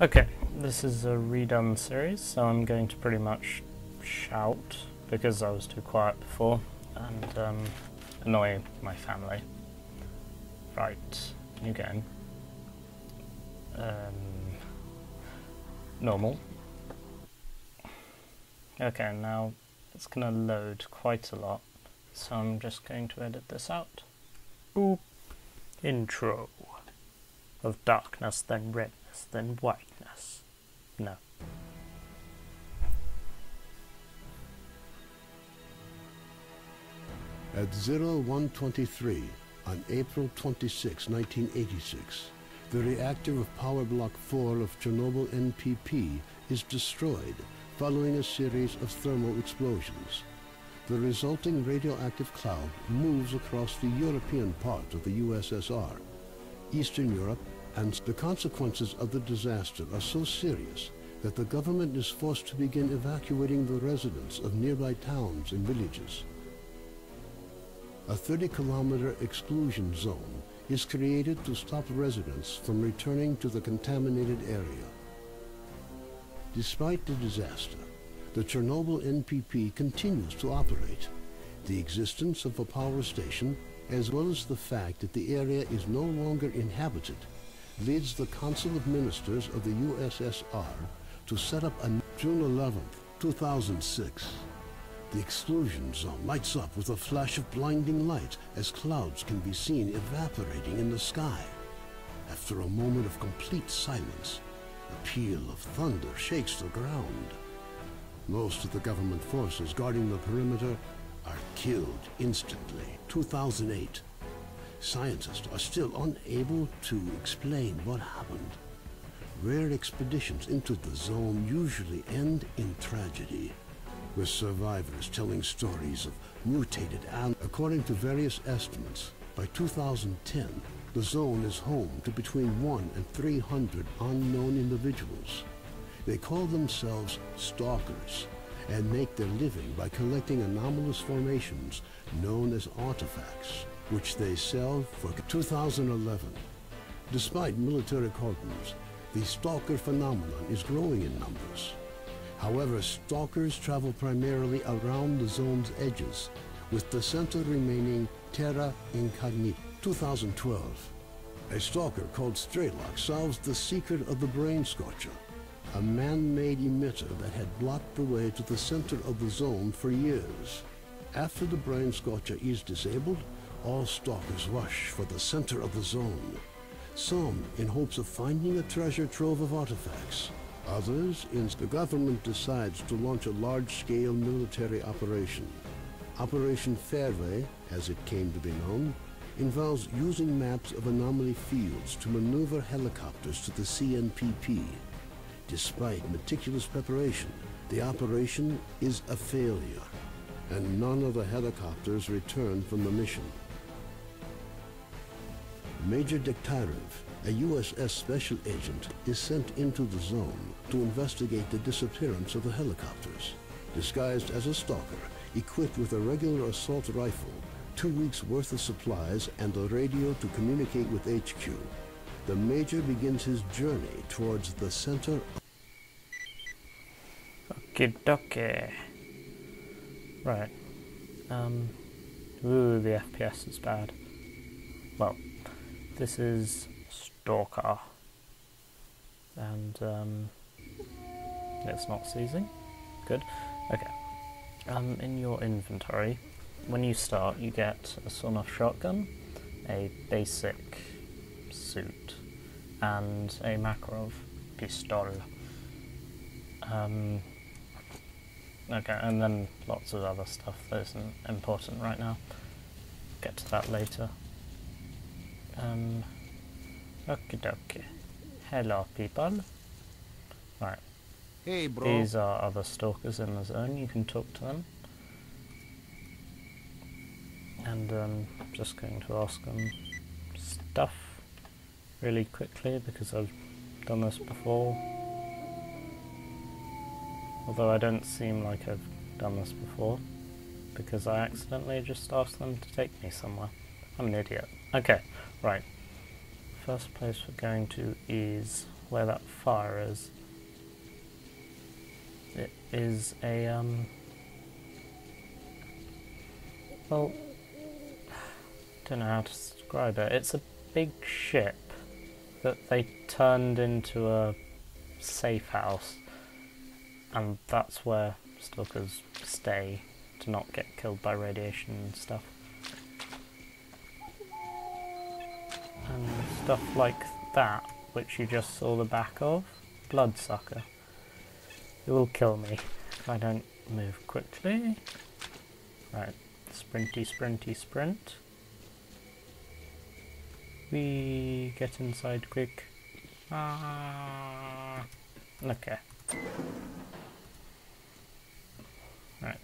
Okay, this is a redone series, so I'm going to pretty much shout because I was too quiet before and annoy my family. Right, new game. Normal. Okay, now it's gonna load quite a lot, so I'm just going to edit this out. Boop. Intro. Of darkness, then redness, then whiteness. No. At 0123 on April 26, 1986, the reactor of Power Block 4 of Chernobyl NPP is destroyed following a series of thermal explosions. The resulting radioactive cloud moves across the European part of the USSR, Eastern Europe, and the consequences of the disaster are so serious that the government is forced to begin evacuating the residents of nearby towns and villages. A 30-kilometer exclusion zone is created to stop residents from returning to the contaminated area. Despite the disaster, the Chernobyl NPP continues to operate. The existence of a power station, as well as the fact that the area is no longer inhabited, leads the Council of Ministers of the USSR to set up on June 11, 2006. The exclusion zone lights up with a flash of blinding light as clouds can be seen evaporating in the sky. After a moment of complete silence, a peal of thunder shakes the ground. Most of the government forces guarding the perimeter are killed instantly. 2008. Scientists are still unable to explain what happened. Rare expeditions into the zone usually end in tragedy, with survivors telling stories of mutated animals. According to various estimates, by 2010, the zone is home to between 100 and 300 unknown individuals. They call themselves stalkers and make their living by collecting anomalous formations known as artifacts, which they sell for 2011. Despite military cordons, the stalker phenomenon is growing in numbers. However, stalkers travel primarily around the zone's edges, with the center remaining terra incognita. 2012. A stalker called Strelok solves the secret of the brain scorcher, a man-made emitter that had blocked the way to the center of the zone for years. After the brain scorcher is disabled, all stalkers rush for the center of the zone, some in hopes of finding a treasure trove of artifacts. Others, the government decides to launch a large-scale military operation. Operation Fairway, as it came to be known, involves using maps of anomaly fields to maneuver helicopters to the CNPP. Despite meticulous preparation, the operation is a failure, and none of the helicopters return from the mission. Major Dektarov, a USS special agent, is sent into the zone to investigate the disappearance of the helicopters. Disguised as a stalker, equipped with a regular assault rifle, 2 weeks' worth of supplies, and a radio to communicate with HQ, the Major begins his journey towards the center. Okie dokie. Right. Ooh, the FPS is bad. Well, this is Stalker. And, it's not seizing. Good. Okay. In your inventory, when you start, you get a sawn-off shotgun, a basic suit, and a Makarov pistol. Okay, and then lots of other stuff that isn't important right now. Get to that later. Okie dokie. Hello, people. Right. Hey, bro. These are other stalkers in the zone. You can talk to them. And I'm just going to ask them stuff really quickly because I've done this before. Although I don't seem like I've done this before because I accidentally just asked them to take me somewhere. I'm an idiot. Okay, right. First place we're going to is where that fire is. It is a, well, don't know how to describe it. It's a big ship that they turned into a safe house, and that's where stalkers stay to not get killed by radiation and stuff. And stuff like that, which you just saw the back of, bloodsucker. It will kill me if I don't move quickly. Right, sprinty, sprinty, sprint. We get inside quick. Ah, okay. Right,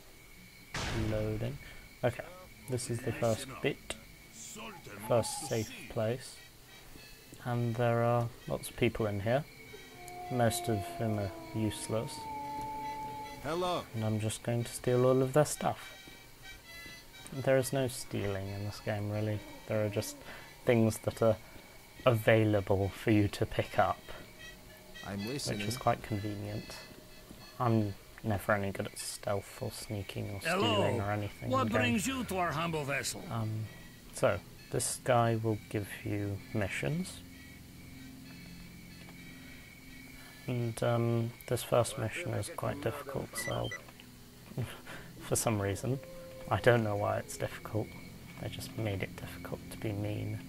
loading. Okay, this is the first bit, first safe place, and there are lots of people in here, most of whom are useless. Hello. And I'm just going to steal all of their stuff. There is no stealing in this game, really. There are just things that are available for you to pick up, I'm listening. which is quite convenient. I'm never any good at stealth or sneaking or stealing or anything. What in the game. brings you to our humble vessel? So, this guy will give you missions. And this first mission is quite difficult, so for some reason, I don't know why it's difficult, they just made it difficult to be mean.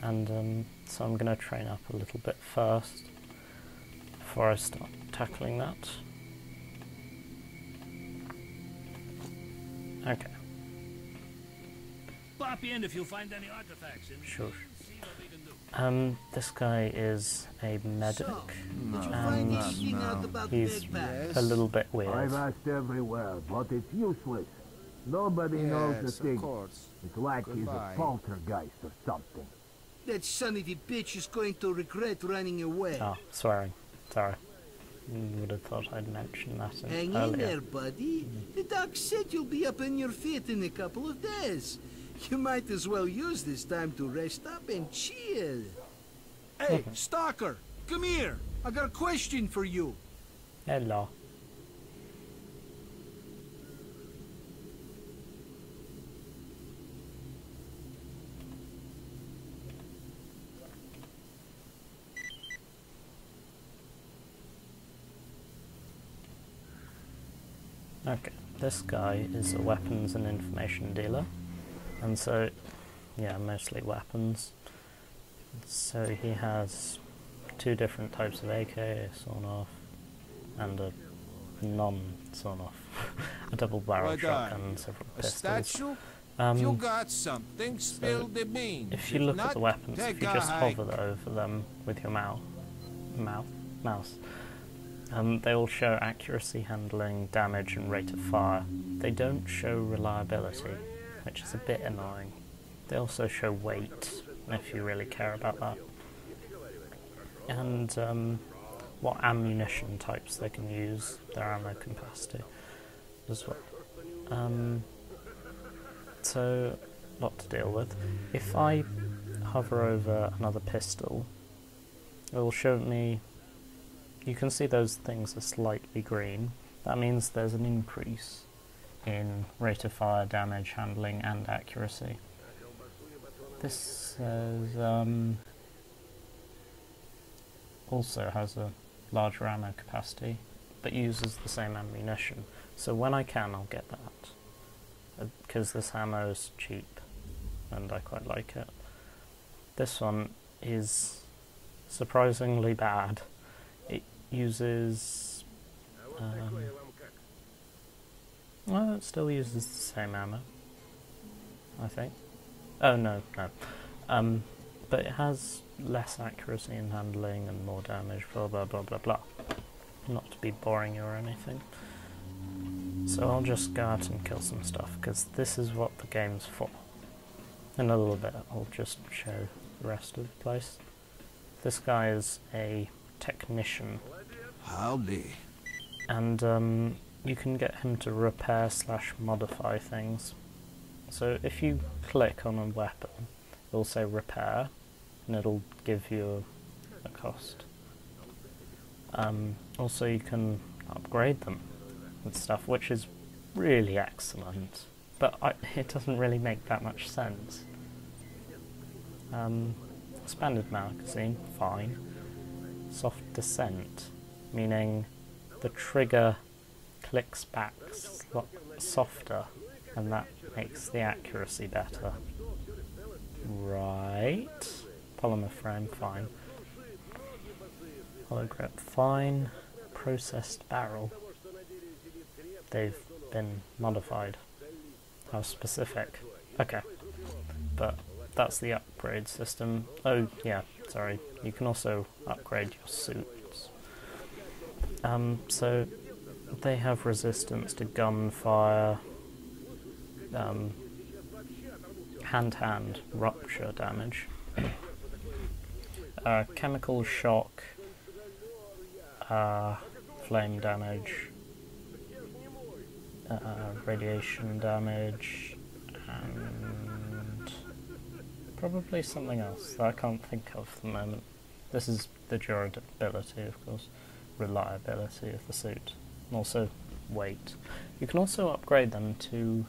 And so I'm going to train up a little bit first, before I start tackling that. Okay. Pop in if you find any artifacts. Sure. See what we can do. This guy is a medic, Did you find anything out about the he's big bag? a little bit weird. I've asked everywhere, but it's useless. Nobody knows the Yes, thing. of course. It's like Goodbye. he's a poltergeist or something. That son of a bitch is going to regret running away. Oh, swearing. Sorry. You would have thought I'd mentioned that Hang earlier. in there, buddy. The doc said you'll be up on your feet in a couple of days. You might as well use this time to rest up and chill. Hey, Stalker, come here. I got a question for you. Hello. Okay, this guy is a weapons and information dealer, and so, yeah, mostly weapons. So he has two different types of AK, a sawn-off, and a non-sawn-off, a double-barrel My guy, shotgun and several A pistols. statue? If you Um, got something, spill the beans. if you look at not, the weapons, if take you a just hike. hover over them with your mouse, they all show accuracy, handling, damage, and rate of fire. They don't show reliability, which is a bit annoying. They also show weight, if you really care about that. And what ammunition types they can use, their ammo capacity as well. So, lot to deal with. If I hover over another pistol, it will show me. You can see those things are slightly green. That means there's an increase in rate of fire, damage, handling, and accuracy. This says also has a larger ammo capacity, but uses the same ammunition. So when I can, I'll get that, because this ammo is cheap, and I quite like it. This one is surprisingly bad. It uses, well, it still uses the same ammo, I think. Oh, no. But it has less accuracy in handling and more damage, blah blah blah blah blah. Not to be boring you or anything. So I'll just go out and kill some stuff, because this is what the game's for. In a little bit I'll just show the rest of the place. This guy is a technician. Howdy. And you can get him to repair / modify things. So if you click on a weapon, it'll say repair, and it'll give you a cost. Also you can upgrade them and stuff, which is really excellent, but it doesn't really make that much sense. Expanded magazine, fine. Soft descent, meaning the trigger clicks back softer, and that makes the accuracy better. Right. Polymer frame, fine. Hollow grip, fine. Processed barrel. They've been modified. How specific. Okay. But that's the upgrade system. Oh, yeah, sorry. You can also upgrade your suits. So they have resistance to gunfire, hand-to-hand rupture damage, chemical shock, flame damage, radiation damage, and probably something else that I can't think of at the moment. This is the durability, of course, reliability of the suit, and also weight. You can also upgrade them to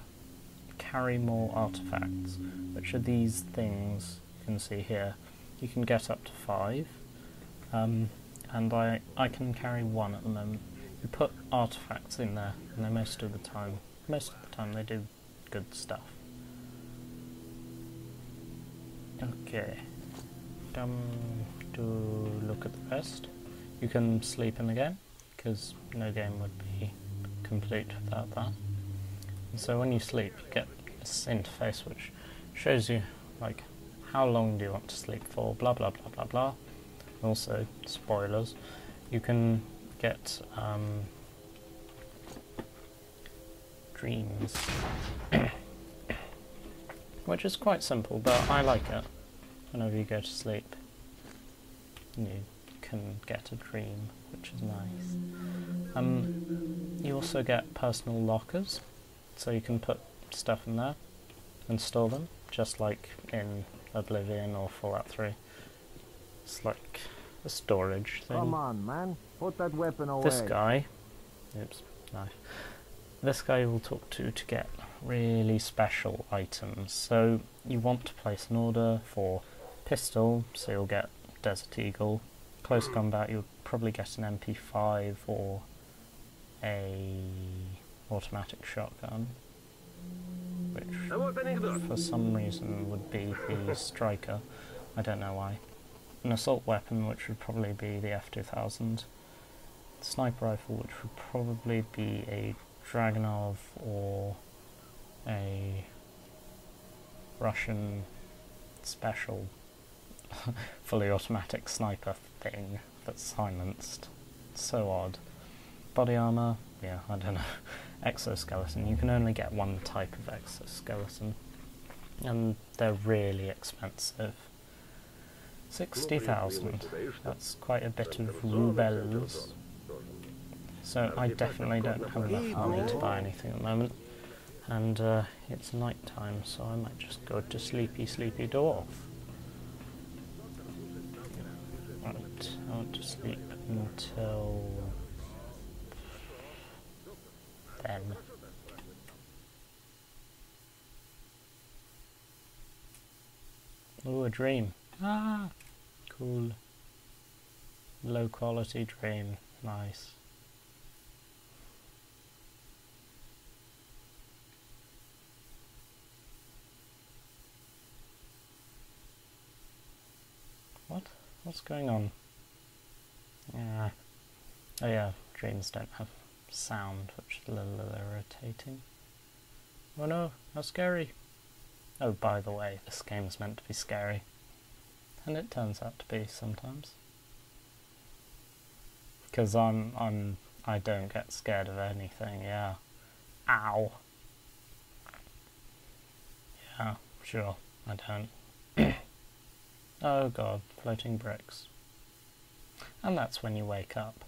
carry more artifacts, which are these things you can see here. You can get up to 5, and I can carry 1 at the moment. You put artifacts in there, and they most of the time they do good stuff. Okay, to look at the rest. You can sleep in the game, because no game would be complete without that. And so when you sleep, you get this interface which shows you, like, how long do you want to sleep for, blah blah blah blah blah. Also, spoilers, you can get dreams, which is quite simple, but I like it. Whenever you go to sleep, you can get a dream, which is nice. You also get personal lockers, so you can put stuff in there and store them, just like in Oblivion or Fallout 3. It's like a storage thing. Come on, man. Put that weapon away. This guy, oops, knife. This guy you will talk to get really special items. So you want to place an order for pistol, so you'll get Desert Eagle. Close combat, you'll probably get an MP5 or a automatic shotgun, which for some reason would be the Striker. I don't know why. An assault weapon, which would probably be the F2000. Sniper rifle, which would probably be a Dragunov or a Russian special fully automatic sniper thing that's silenced. So odd. Body armor, yeah, I don't know. Exoskeleton, you can only get one type of exoskeleton, and they're really expensive. 60,000, that's quite a bit of rubles. So I definitely don't have enough money to buy anything at the moment, and it's night time, so I might just go to sleepy dwarf. Right, I want to sleep until then. Oh, a dream. Ah, cool. Low quality dream, nice. What? What's going on? Yeah. Oh yeah, dreams don't have sound, which is a little irritating. Oh no, how scary. Oh, by the way, this game is meant to be scary. And it turns out to be sometimes. Because I don't get scared of anything, yeah. Ow. Yeah, sure, I don't. Oh god, floating bricks. And that's when you wake up.